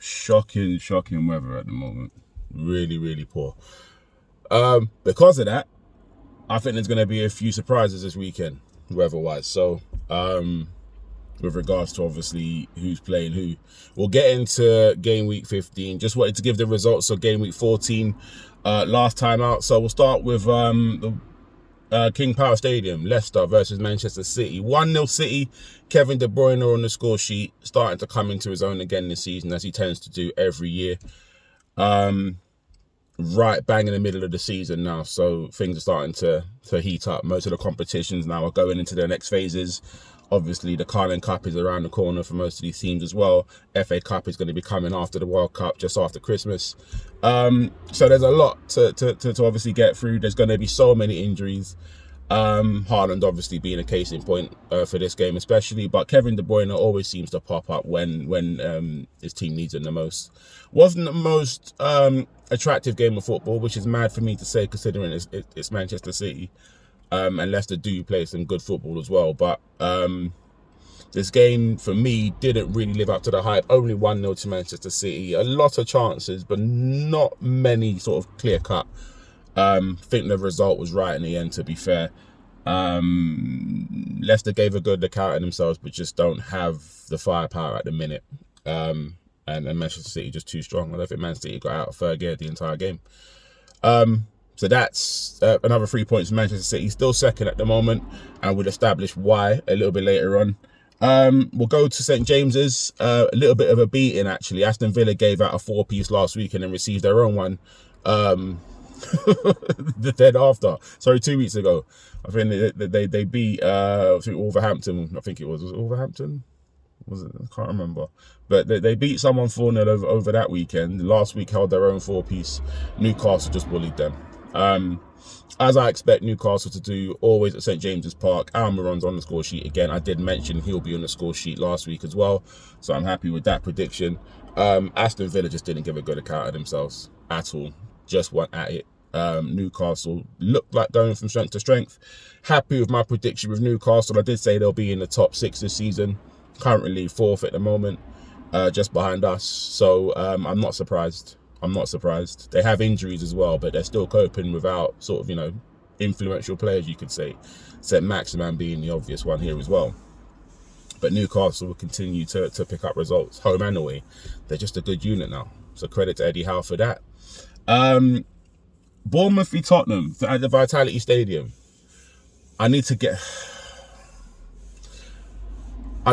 Shocking weather at the moment. Really, really poor. Because of that, I think there's going to be a few surprises this weekend, weather-wise. So, with regards to obviously who's playing who, we'll get into game week 15. Just wanted to give the results of game week 14 last time out. So we'll start with the King Power Stadium, Leicester versus Manchester City. 1-0 City. Kevin De Bruyne on the score sheet, starting to come into his own again this season, as he tends to do every year. Right bang in the middle of the season now, so things are starting to heat up. Most of the competitions now are going into their next phases. Obviously, the Carling Cup is around the corner for most of these teams as well. FA Cup is going to be coming after the World Cup, just after Christmas. So there's a lot to obviously get through. There's going to be so many injuries. Haaland obviously being a case in point for this game especially, but Kevin De Bruyne always seems to pop up when his team needs him the most. Wasn't the most attractive game of football, which is mad for me to say considering it's Manchester City, and Leicester do play some good football as well, but this game for me didn't really live up to the hype. Only 1-0 to Manchester City. A lot of chances, but not many sort of clear cut. Think the result was right in the end, to be fair. Leicester gave a good account of themselves, but just don't have the firepower at the minute. And Manchester City just too strong. I don't think Man City got out of third gear the entire game. So that's another 3 points for Manchester City. Still second at the moment, and we'll establish why a little bit later on. We'll go to St James's. A little bit of a beating, actually. Aston Villa gave out a 4-piece last week and then received their own one. The then after, sorry, 2 weeks ago. I think they beat Wolverhampton. I think it was Wolverhampton. Was it? I can't remember. But they beat someone 4-0 over that weekend. Last week held their own 4-piece. Newcastle just bullied them. As I expect Newcastle to do always at St James's Park. Almiron's on the score sheet again. I did mention he'll be on the score sheet last week as well, so I'm happy with that prediction. Aston Villa just didn't give a good account of themselves at all. Just went at it. Newcastle looked like going from strength to strength. Happy with my prediction with Newcastle. I did say they'll be in the top 6 this season. Currently 4th at the moment, just behind us. So I'm not surprised. They have injuries as well, but they're still coping without sort of, influential players, you could say. St Maximan being the obvious one here as well. But Newcastle will continue to pick up results, home and away. They're just a good unit now. So credit to Eddie Howe for that. Bournemouth v Tottenham at the Vitality Stadium. I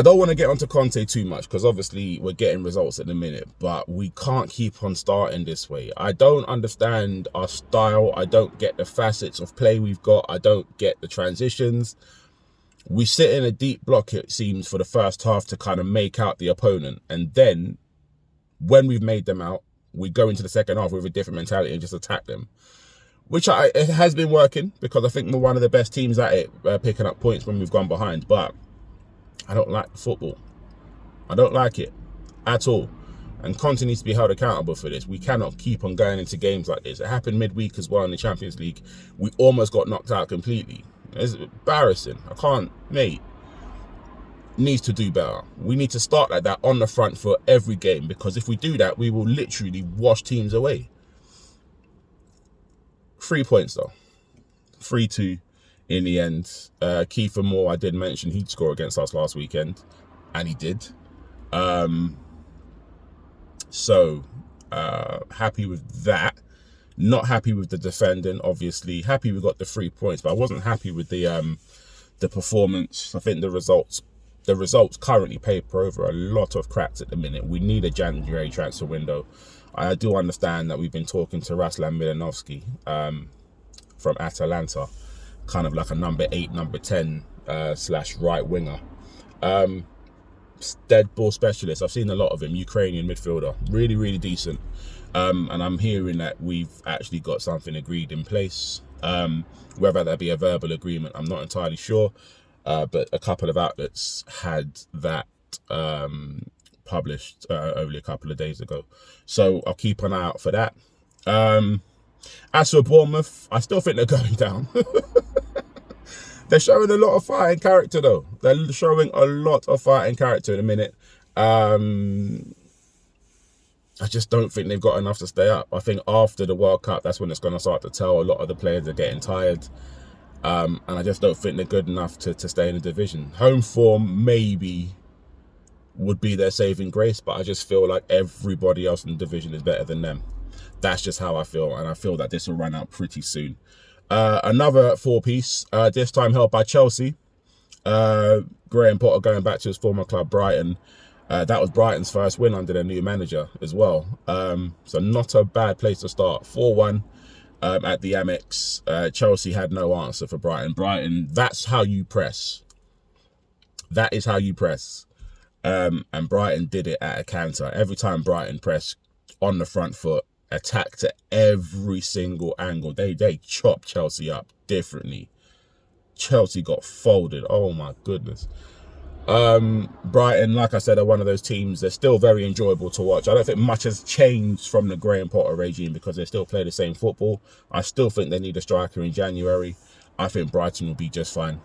don't want to get onto Conte too much because obviously we're getting results at the minute, but we can't keep on starting this way. I don't understand our style. I don't get the facets of play we've got. I don't get the transitions. We sit in a deep block, it seems, for the first half to kind of make out the opponent. And then when we've made them out, we go into the second half with a different mentality and just attack them. Which it has been working because I think we're one of the best teams at it, picking up points when we've gone behind. But I don't like the football. I don't like it at all. And Conte needs to be held accountable for this. We cannot keep on going into games like this. It happened midweek as well in the Champions League. We almost got knocked out completely. It's embarrassing. Mate, needs to do better. We need to start like that on the front for every game, because if we do that, we will literally wash teams away. 3 points though. 3-2 in the end. Kiefer Moore, I did mention he'd score against us last weekend, and he did. So happy with that. Not happy with the defending, obviously. Happy we got the 3 points, but I wasn't happy with the performance. I think the results currently paper over a lot of cracks at the minute. We need a January transfer window. I do understand that we've been talking to Ruslan Milanovsky from Atalanta, kind of like a number 8, number 10 / right winger. Dead ball specialist. I've seen a lot of him. Ukrainian midfielder. Really, really decent. And I'm hearing that we've actually got something agreed in place. Whether that be a verbal agreement, I'm not entirely sure. But a couple of outlets had that published only a couple of days ago. So I'll keep an eye out for that. As for Bournemouth, I still think they're going down. They're showing a lot of fighting character, though. They're showing a lot of fighting character in a minute. I just don't think they've got enough to stay up. I think after the World Cup, that's when it's going to start to tell. A lot of the players are getting tired. And I just don't think they're good enough to stay in the division. Home form maybe would be their saving grace, but I just feel like everybody else in the division is better than them. That's just how I feel, and I feel that this will run out pretty soon. Another four-piece, this time held by Chelsea. Graham Potter going back to his former club, Brighton. That was Brighton's first win under their new manager as well. So not a bad place to start. 4-1 at the Amex. Chelsea had no answer for Brighton. Brighton, that's how you press. That is how you press. And Brighton did it at a canter. Every time Brighton pressed on the front foot, attacked at every single angle. They chopped Chelsea up differently. Chelsea got folded. Oh my goodness. Brighton, like I said, are one of those teams. They're still very enjoyable to watch. I don't think much has changed from the Graham Potter regime because they still play the same football. I still think they need a striker in January. I think Brighton will be just fine.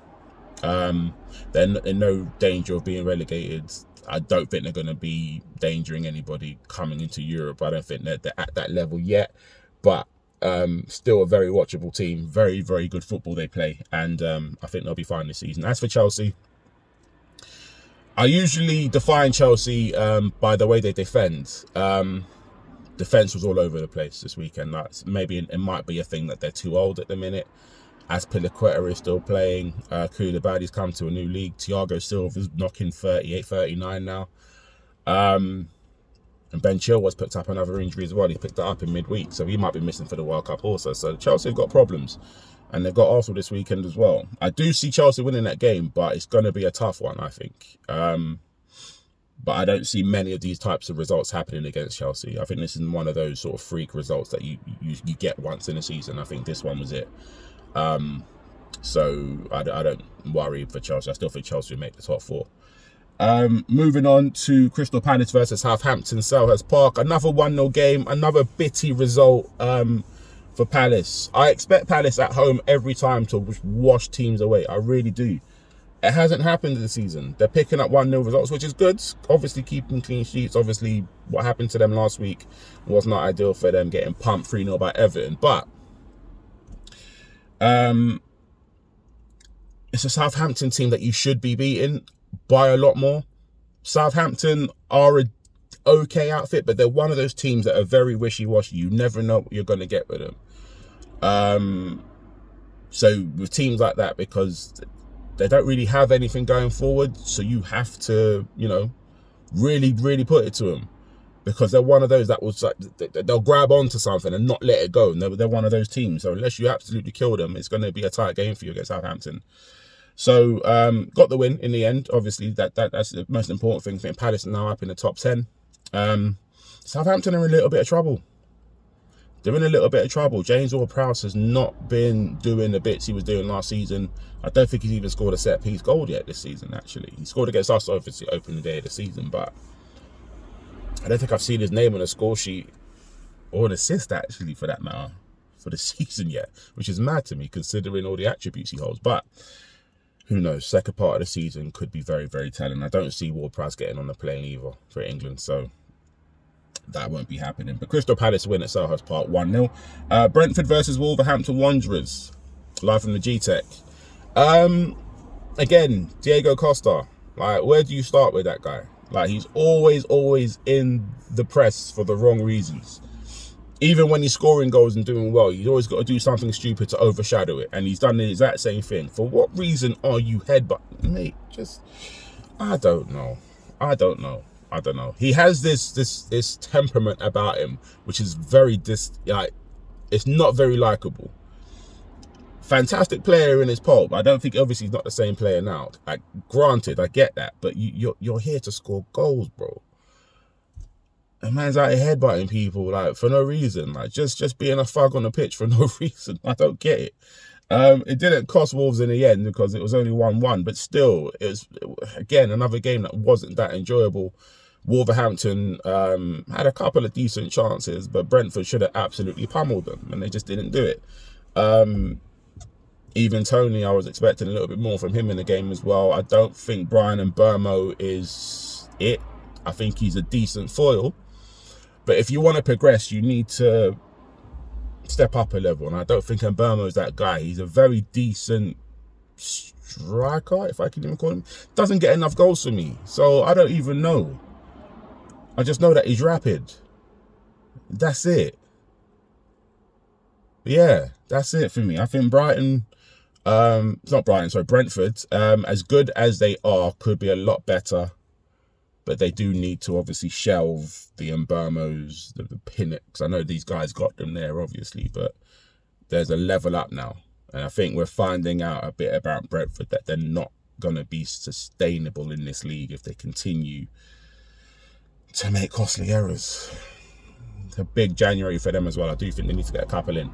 They're in no danger of being relegated. I don't think they're going to be endangering anybody coming into Europe. I don't think they're at that level yet, but still a very watchable team. Very, very good football they play, and I think they'll be fine this season. As for Chelsea, I usually define Chelsea by the way they defend. Defense was all over the place this weekend. Maybe it might be a thing that they're too old at the minute. As Piliqueta is still playing, Koulibaly's come to a new league. Thiago Silva's knocking 38, 39 now. And Ben Chilwell's picked up another injury as well. He picked that up in midweek, so he might be missing for the World Cup also. So Chelsea have got problems. And they've got Arsenal this weekend as well. I do see Chelsea winning that game, but it's going to be a tough one, I think. But I don't see many of these types of results happening against Chelsea. I think this is one of those sort of freak results that you get once in a season. I think this one was it. So I don't worry for Chelsea. I still think Chelsea will make the top four. Moving on to Crystal Palace versus Southampton, Selhurst Park. Another 1-0 game, another bitty result for Palace. I expect Palace at home every time to wash teams away. I really do. It hasn't happened this season. They're picking up 1-0 results, which is good. Obviously keeping clean sheets. Obviously what happened to them last week was not ideal for them, getting pumped 3-0 by Everton. But it's a Southampton team that you should be beating by a lot more. Southampton are a okay outfit, but they're one of those teams that are very wishy-washy. You never know what you're going to get with them. So with teams like that, because they don't really have anything going forward, so you have to, really, really put it to them. Because they're one of those that was like, they'll grab onto something and not let it go. And they're one of those teams. So unless you absolutely kill them, it's going to be a tight game for you against Southampton. So got the win in the end. Obviously, that's the most important thing. I think Palace are now up in the top 10. Southampton are in a little bit of trouble. They're in a little bit of trouble. James Ward-Prowse has not been doing the bits he was doing last season. I don't think he's even scored a set-piece goal yet this season, actually. He scored against us, obviously, opening day of the season, but I don't think I've seen his name on a score sheet or an assist, actually, for that matter, for the season yet, which is mad to me, considering all the attributes he holds. But who knows? Second part of the season could be very, very telling. I don't see Ward-Prowse getting on the plane either for England, so that won't be happening. But Crystal Palace win at Selhurst Park 1-0. Brentford versus Wolverhampton Wanderers, live from the G-Tech. Again, Diego Costa. Like, where do you start with that guy? Like, he's always in the press for the wrong reasons. Even when he's scoring goals and doing well, he's always got to do something stupid to overshadow it. And he's done the exact same thing. For what reason are you headbutting? Mate, I don't know. He has this temperament about him, which is it's not very likable. Fantastic player in his pulp. I don't think, obviously, he's not the same player now. Granted, I get that, but you're here to score goals, bro. A man's out here headbutting people for no reason, just being a thug on the pitch for no reason. I don't get it. It didn't cost Wolves in the end because it was only 1-1, but still, it was again another game that wasn't that enjoyable. Wolverhampton had a couple of decent chances, but Brentford should have absolutely pummeled them, and they just didn't do it. Even Tony, I was expecting a little bit more from him in the game as well. I don't think Brian Mbeumo is it. I think he's a decent foil, But if you want to progress, you need to step up a level. And I don't think Mbeumo's that guy. He's a very decent striker, if I can even call him. Doesn't get enough goals for me. So I don't even know. I just know that he's rapid. That's it. Yeah, that's it for me. I think Brentford, as good as they are, could be a lot better. But they do need to obviously shelve the Mbeumo's, the Pinnocks. I know these guys got them there, obviously, but there's a level up now. And I think we're finding out a bit about Brentford that they're not going to be sustainable in this league if they continue to make costly errors. It's a big January for them as well. I do think they need to get a couple in.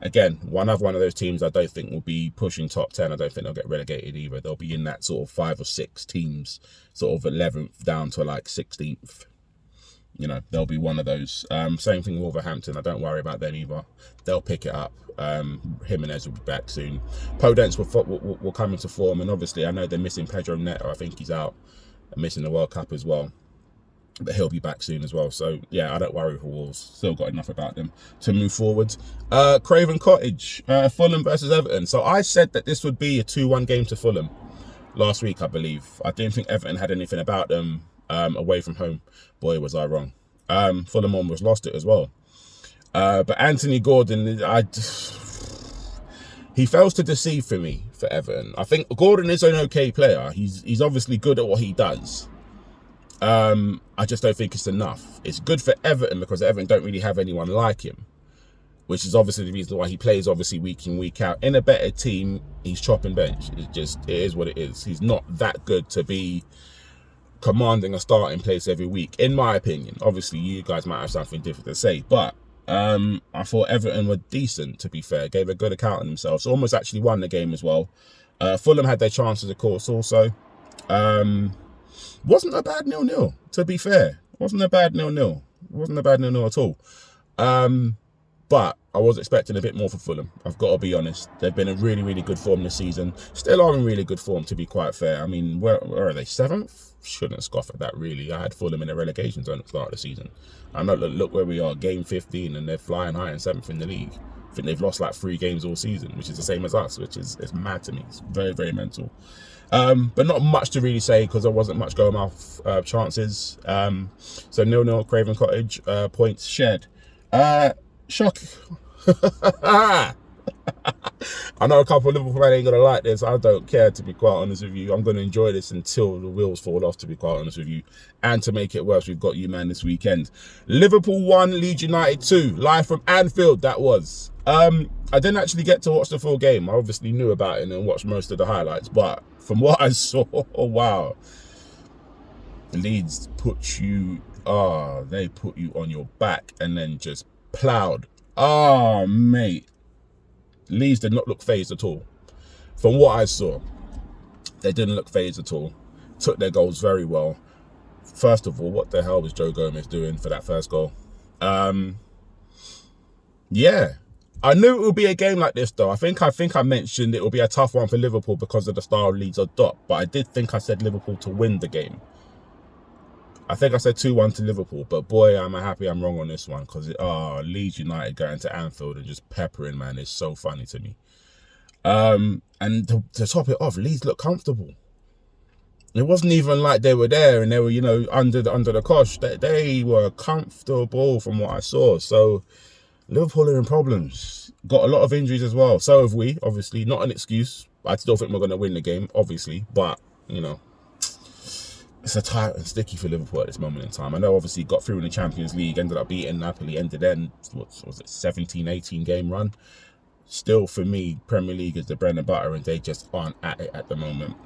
Again, one of those teams I don't think will be pushing top 10. I don't think they'll get relegated either. They'll be in that sort of 5 or 6 teams, sort of 11th down to like 16th. You know, they'll be one of those. Same thing with Wolverhampton. I don't worry about them either. They'll pick it up. Jimenez will be back soon. Podence will come into form. And obviously, I know they're missing Pedro Neto. I think he's out. They're missing the World Cup as well. But he'll be back soon as well. So, yeah, I don't worry for Wolves. Still got enough about them to move forward. Craven Cottage, Fulham versus Everton. So I said that this would be a 2-1 game to Fulham last week, I believe. I didn't think Everton had anything about them away from home. Boy, was I wrong. Fulham almost lost it as well. But Anthony Gordon, he fails to deceive for me for Everton. I think Gordon is an okay player. He's obviously good at what he does. I just don't think it's enough. It's good for Everton because Everton don't really have anyone like him, which is obviously the reason why he plays obviously week in, week out. In a better team, he's chopping bench. It is what it is. He's not that good to be commanding a starting place every week, in my opinion. Obviously, you guys might have something different to say, but I thought Everton were decent, to be fair. Gave a good account of themselves. Almost actually won the game as well. Fulham had their chances, of course, also. Wasn't a bad 0-0, to be fair. Wasn't a bad 0-0. Wasn't a bad 0-0 at all. But I was expecting a bit more for Fulham. I've got to be honest. They've been in really, really good form this season. Still are in really good form, to be quite fair. I mean, where are they? 7th? Shouldn't scoff at that, really. I had Fulham in the relegation zone at the start of the season. I know, look where we are, game 15, and they're flying high in 7th in the league. I think they've lost like 3 games all season, which is the same as us, which is mad to me. It's very, very mental. But not much to really say because there wasn't much going off chances. So 0-0 Craven Cottage, points shared. Shock. I know a couple of Liverpool fans ain't going to like this. I don't care, to be quite honest with you. I'm going to enjoy this until the wheels fall off, to be quite honest with you. And to make it worse, we've got you, man, this weekend. Liverpool 1, Leeds United 2. Live from Anfield, that was. I didn't actually get to watch the full game. I obviously knew about it and watched most of the highlights. But from what I saw, wow. Leeds put you, they put you on your back and then just ploughed. Oh, mate. Leeds did not look phased at all. From what I saw, they didn't look phased at all. Took their goals very well. First of all, what the hell was Joe Gomez doing for that first goal? Yeah. I knew it would be a game like this, though. I think I mentioned it will be a tough one for Liverpool because of the style Leeds adopt. But I did think I said Liverpool to win the game. I think I said 2-1 to Liverpool, but boy, I'm happy I'm wrong on this one because Leeds United going to Anfield and just peppering, man, is so funny to me. And to top it off, Leeds look comfortable. It wasn't even like they were there and they were, you know, under the cosh. They were comfortable from what I saw. So Liverpool are in problems. Got a lot of injuries as well. So have we, obviously. Not an excuse. I still think we're going to win the game, obviously. But, you know, it's a tight and sticky for Liverpool at this moment in time. I know obviously got through in the Champions League, ended up beating Napoli, ended then, what was it, 17, 18 game run. Still, for me, Premier League is the bread and butter and they just aren't at it at the moment.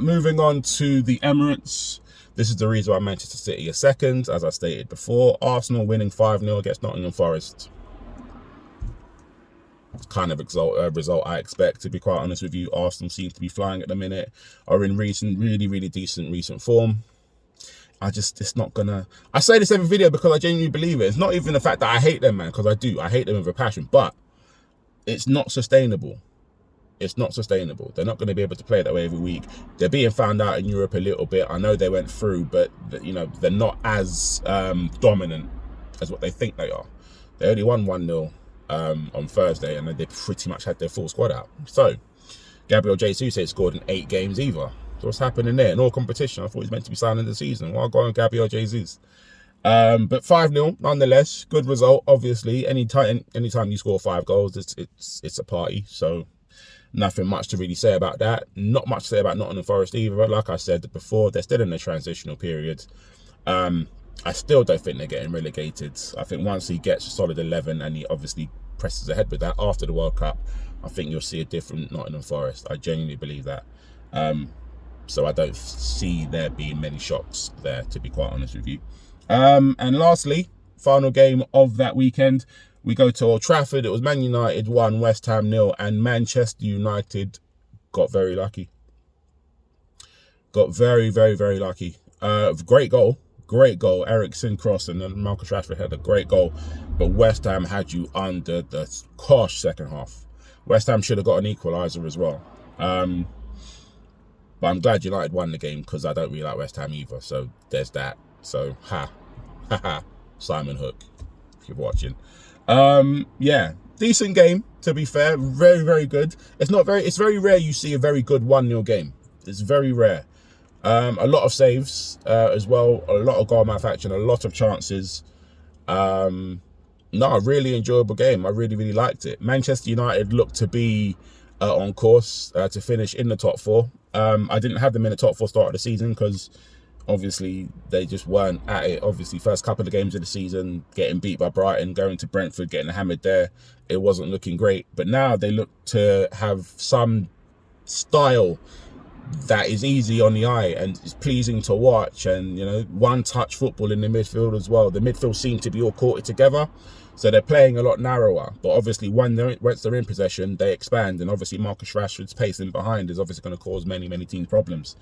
Moving on to the Emirates. This is the reason why Manchester City are second, as I stated before. Arsenal winning 5-0 against Nottingham Forest. Kind of result I expect, to be quite honest with you. Arsenal seem to be flying at the minute, are in really, really decent recent form. It's not gonna, I say this every video because I genuinely believe it. It's not even the fact that I hate them, man, because I hate them with a passion, but it's not sustainable. It's not sustainable. They're not going to be able to play that way every week. They're being found out in Europe a little bit. I know they went through, but they're not as dominant as what they think they are. They only won 1-0 on Thursday, and they pretty much had their full squad out. So Gabriel Jesus ain't scored in 8 games either. So what's happening there? In all competition, I thought he was meant to be signing the season. Why go on Gabriel Jesus? But 5-0 nonetheless, good result. Obviously, anytime you score 5 goals, it's a party. So nothing much to really say about that. Not much to say about Nottingham Forest either. Like I said before, they're still in a transitional period. I still don't think they're getting relegated. I think once he gets a solid 11 and he obviously presses ahead with that after the World Cup, I think you'll see a different Nottingham Forest. I genuinely believe that. So I don't see there being many shocks there, to be quite honest with you. And lastly, final game of that weekend, we go to Old Trafford. It was Man United 1, West Ham 0, and Manchester United got very lucky. Got very, very, very lucky. Great goal. Eriksen cross, and then Marcus Rashford had a great goal. But West Ham had you under the cosh second half. West Ham should have got an equaliser as well. But I'm glad United won the game because I don't really like West Ham either. So there's that. So Simon Hook, if you're watching. Yeah, decent game, to be fair. Very, very good. It's very rare you see a very good 1-0 game. It's very rare. A lot of saves as well, a lot of goal manufacturing, a lot of chances. No, a really enjoyable game. I really, really liked it. Manchester United looked to be on course to finish in the top 4. I didn't have them in the top 4 start of the season because obviously they just weren't at it. Obviously, first couple of games of the season, getting beat by Brighton, going to Brentford, getting hammered there, it wasn't looking great. But now they look to have some style that is easy on the eye and is pleasing to watch, and one-touch football in the midfield as well. The midfield seem to be all caught together, so they're playing a lot narrower. But obviously, once they're in possession, they expand, and obviously Marcus Rashford's pace in behind is obviously going to cause many, many teams problems.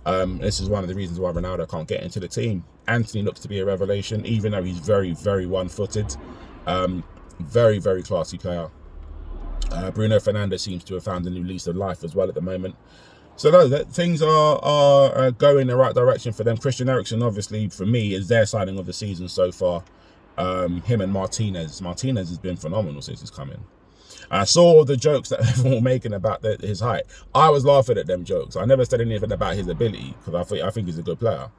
This is one of the reasons why Ronaldo can't get into the team. Anthony looks to be a revelation, even though he's very, very one-footed. Very, very classy player. Bruno Fernandes seems to have found a new lease of life as well at the moment. So no, things are going in the right direction for them. Christian Eriksen, obviously, for me, is their signing of the season so far. Him and Martinez. Martinez has been phenomenal since he's come in. I saw the jokes that everyone were making about his height. I was laughing at them jokes. I never said anything about his ability because I think he's a good player.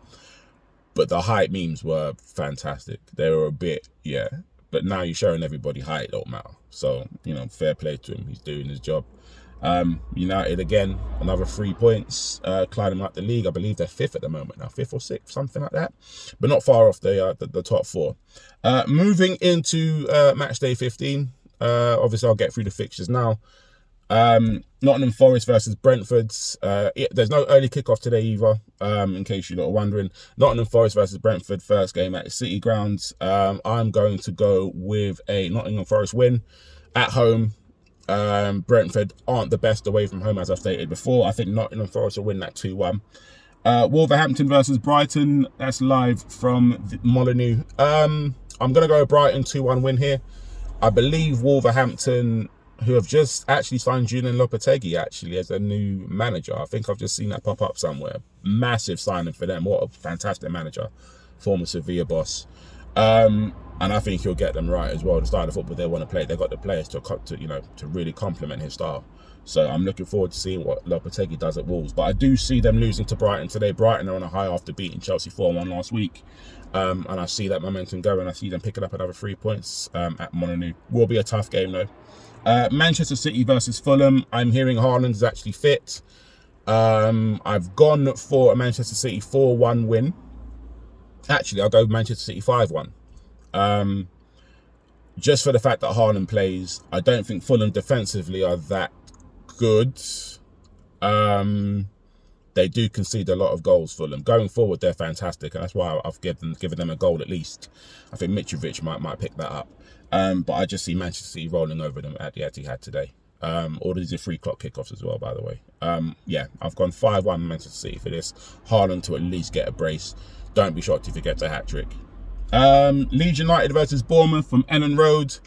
But the height memes were fantastic. They were a bit, yeah. But now you're showing everybody height don't matter. So, fair play to him. He's doing his job. United again, another 3 points, climbing up the league. I believe they're 5th at the moment now, 5th or 6th, something like that, but not far off the top 4. Moving into match day 15. Obviously I'll get through the fixtures now. Nottingham Forest versus Brentford. There's no early kickoff today either, in case you're not wondering. Nottingham Forest versus Brentford, first game at City Grounds. I'm going to go with a Nottingham Forest win at home. Brentford aren't the best away from home, as I've stated before. I think Nottingham Forest will win that 2-1. Wolverhampton versus Brighton. That's live from Molineux. I'm going to go Brighton 2-1 win here. I believe Wolverhampton, who have just actually signed Julian Lopetegui actually as a new manager. I think I've just seen that pop up somewhere. Massive signing for them. What a fantastic manager. Former Sevilla boss. And I think he'll get them right as well. The style of football they want to play, they've got the players to really complement his style. So I'm looking forward to seeing what Lopetegui does at Wolves. But I do see them losing to Brighton today. Brighton are on a high after beating Chelsea 4-1 last week. And I see that momentum going. I see them picking up another 3 points at Molineux. Will be a tough game though. Manchester City versus Fulham. I'm hearing Haaland is actually fit. I've gone for a Manchester City 4-1 win. Actually, I'll go Manchester City 5-1. Just for the fact that Haaland plays. I don't think Fulham defensively are that good. They do concede a lot of goals, Fulham. Going forward, they're fantastic, and that's why I've given them a goal at least. I think Mitrovic might pick that up. But I just see Manchester City rolling over them at the Etihad today. All these are 3 o'clock kickoffs as well, by the way. Yeah, I've gone 5-1 Manchester City for this. Haaland to at least get a brace. Don't be shocked if he gets a hat-trick. Leeds United versus Bournemouth from Ellen Road.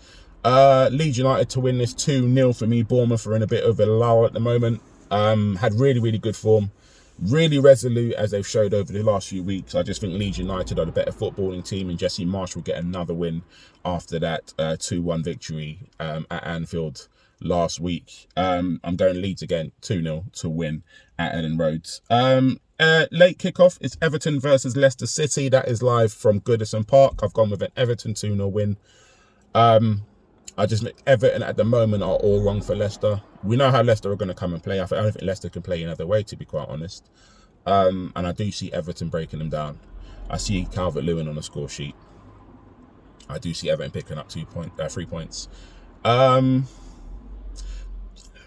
Leeds United to win this 2-0 for me. Bournemouth are in a bit of a lull at the moment. Had really, really good form. Really resolute as they've showed over the last few weeks. I just think Leeds United are the better footballing team, and Jesse Marsh will get another win after that 2-1 victory at Anfield last week. I'm going Leeds again, 2-0 to win at Ellen Road. Late kickoff, it's Everton versus Leicester City. That is live from Goodison Park. I've gone with an Everton 2-0 win. I just think Everton at the moment are all wrong for Leicester. We know how Leicester are going to come and play. I don't think Leicester can play another way, to be quite honest. And I do see Everton breaking them down. I see Calvert-Lewin on the score sheet. I do see Everton picking up 3 points.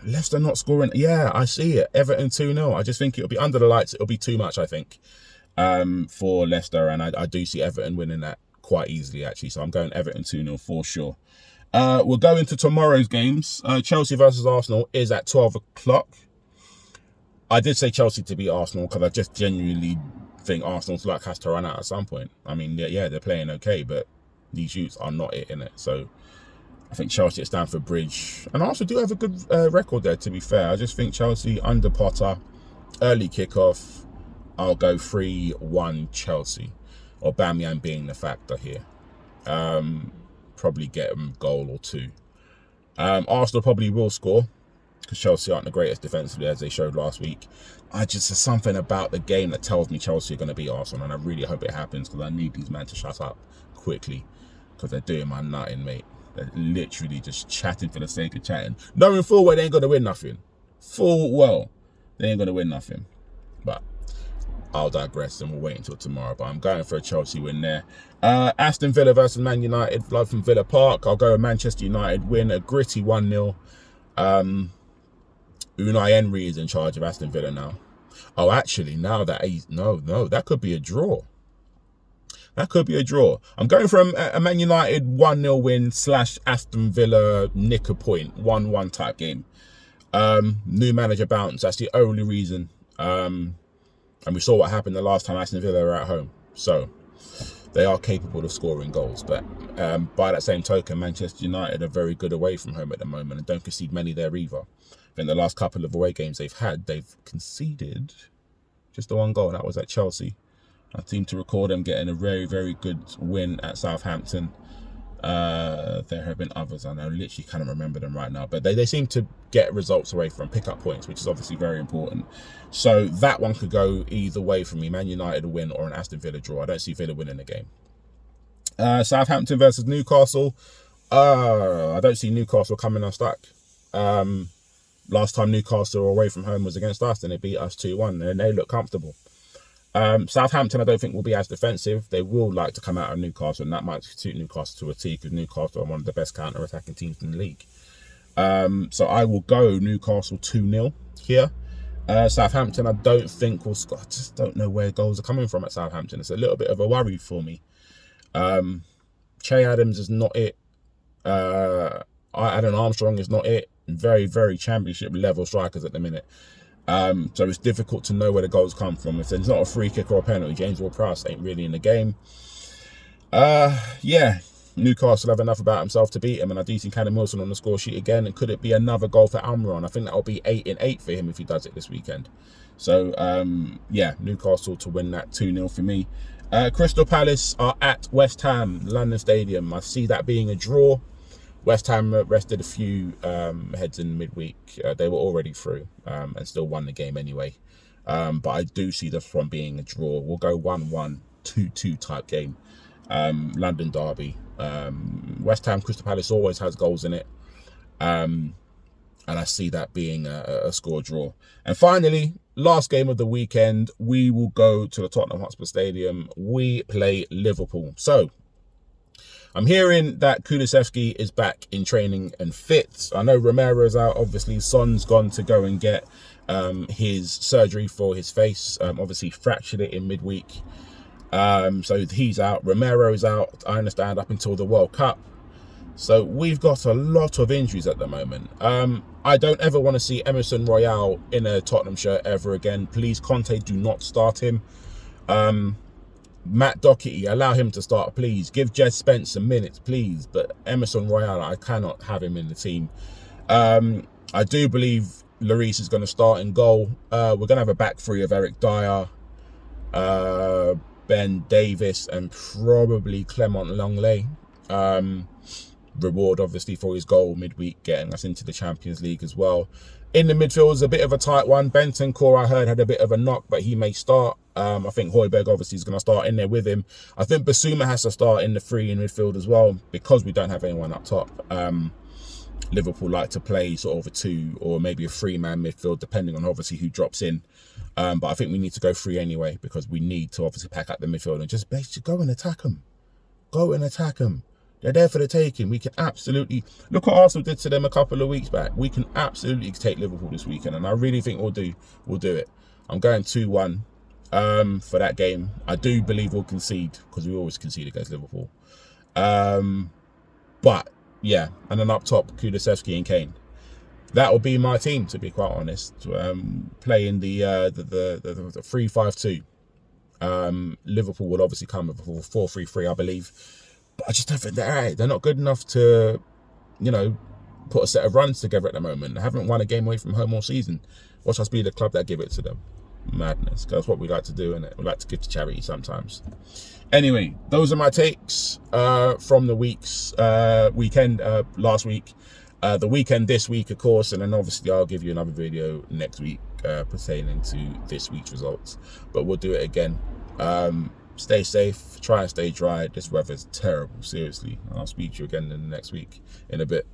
Leicester not scoring. Yeah, I see it. Everton 2-0. I just think it'll be under the lights. It'll be too much, I think, for Leicester. And I do see Everton winning that quite easily, actually. So I'm going Everton 2-0 for sure. We'll go into tomorrow's games. Chelsea versus Arsenal is at 12 o'clock. I did say Chelsea to beat Arsenal because I just genuinely think Arsenal's luck has to run out at some point. I mean, yeah, they're playing okay, but these youths are not it, innit? So I think Chelsea at Stamford Bridge. And Arsenal do have a good record there, to be fair. I just think Chelsea under Potter, early kickoff. I'll go 3-1 Chelsea. Or Aubameyang being the factor here. Probably get them a goal or two. Arsenal probably will score because Chelsea aren't the greatest defensively as they showed last week. There's something about the game that tells me Chelsea are going to beat Arsenal, and I really hope it happens because I need these men to shut up quickly because they're doing my nutting, mate. They're literally just chatting for the sake of chatting, knowing full well they ain't going to win nothing. Full well they ain't going to win nothing. But I'll digress and we'll wait until tomorrow. But I'm going for a Chelsea win there. Aston Villa versus Man United, blood from Villa Park. I'll go with Manchester United win, a gritty 1-0. Unai Emery is in charge of Aston Villa now. Oh, actually, now that that could be a draw. That could be a draw. I'm going for a Man United 1-0 win / Aston Villa nick a point, 1-1 type game. New manager bounce. That's the only reason. And we saw what happened the last time Aston Villa were at home. So they are capable of scoring goals. But by that same token, Manchester United are very good away from home at the moment and don't concede many there either. In the last couple of away games they've had, they've conceded just the one goal. That was at Chelsea. I seem to recall them getting a very, very good win at Southampton. There have been others, and I literally can't remember them right now. But they seem to get results away from pick up points, which is obviously very important. So that one could go either way for me. Man United a win or an Aston Villa draw. I don't see Villa winning the game. Southampton versus Newcastle. I don't see Newcastle coming unstuck. Last time Newcastle were away from home was against us, and they beat us 2-1, and they look comfortable. Southampton, I don't think will be as defensive. They will like to come out of Newcastle, and that might suit Newcastle to a T because Newcastle are one of the best counter-attacking teams in the league. So I will go Newcastle 2-0 here. Southampton, I don't think will score. I just don't know where goals are coming from at Southampton. It's a little bit of a worry for me. Che Adams is not it. Adam Armstrong is not it. Very, very championship level strikers at the minute. So it's difficult to know where the goals come from. If there's not a free kick or a penalty, James Ward-Prowse ain't really in the game. Yeah, Newcastle have enough about himself to beat him, and I do see Callum Wilson on the score sheet again. And could it be another goal for Almiron? I think that'll be 8-8 for him if he does it this weekend. So yeah, Newcastle to win that 2-0 for me. Crystal Palace are at West Ham, London Stadium. I see that being a draw. West Ham rested a few heads in midweek. They were already through and still won the game anyway. But I do see this one being a draw. We'll go 1-1, 2-2 type game. London derby. West Ham, Crystal Palace always has goals in it. And I see that being a score draw. And finally, last game of the weekend, we will go to the Tottenham Hotspur Stadium. We play Liverpool. So I'm hearing that Kulusevski is back in training and fit. I know Romero's out. Obviously, Son's gone to go and get his surgery for his face. Obviously, fractured it in midweek. So he's out. Romero's out, I understand, up until the World Cup. So we've got a lot of injuries at the moment. I don't ever want to see Emerson Royale in a Tottenham shirt ever again. Please, Conte, do not start him. Matt Doherty, allow him to start, please. Give Jed Spence some minutes, please. But Emerson Royale, I cannot have him in the team. I do believe Lloris is going to start in goal. We're going to have a back three of Eric Dyer, Ben Davis, and probably Clement Longley. Reward, obviously, for his goal midweek, getting us into the Champions League as well. In the midfield is a bit of a tight one. Bentancur, I heard, had a bit of a knock, but he may start. I think Højbjerg obviously is going to start in there with him. I think Basuma has to start in the three in midfield as well, because we don't have anyone up top. Liverpool like to play sort of a two or maybe a three-man midfield, depending on obviously who drops in. But I think we need to go three anyway, because we need to obviously pack up the midfield and just basically go and attack them. Go and attack them. They're there for the taking. We can absolutely... Look what Arsenal did to them a couple of weeks back. We can absolutely take Liverpool this weekend, and I really think we'll do it. I'm going 2-1 for that game. I do believe we'll concede, because we always concede against Liverpool. But, yeah, and then up top, Kulusevski and Kane. That will be my team, to be quite honest. Playing the 3-5-2. Liverpool will obviously come with a 4-3-3, I believe. But I just don't think they're not good enough to, put a set of runs together at the moment. They haven't won a game away from home all season. Watch us be the club that give it to them. Madness. That's what we like to do, innit? We like to give to charity sometimes. Anyway, those are my takes from the weekend last week. The weekend this week, of course, and then obviously I'll give you another video next week pertaining to this week's results. But we'll do it again. Stay safe, try and stay dry. This weather's terrible, seriously. I'll speak to you again in the next week in a bit.